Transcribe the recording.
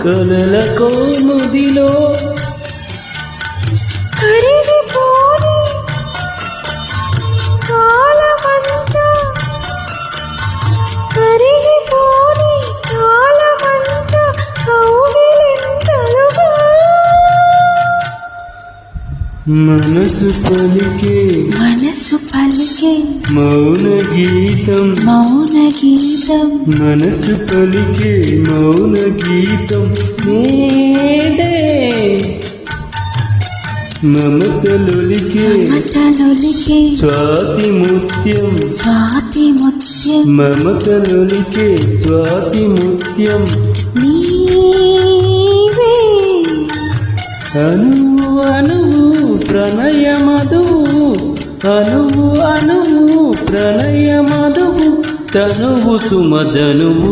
కలల కోముదిలో కరిగిపోని కాలమంతా కరిగిపోని కాలమంతా కౌగిలింతలుగా మనసు పలికే మౌన గీతం మనసు పలికే మౌన గీతం నేడే మమతలొలికే స్వాతి ముత్యం మమతలొలికే స్వాతి ముత్యం నీవే అణువు అణువు ప్రణయ మధువు అణువు అణువు ప్రణయ మధువు తనువు సుమధనువు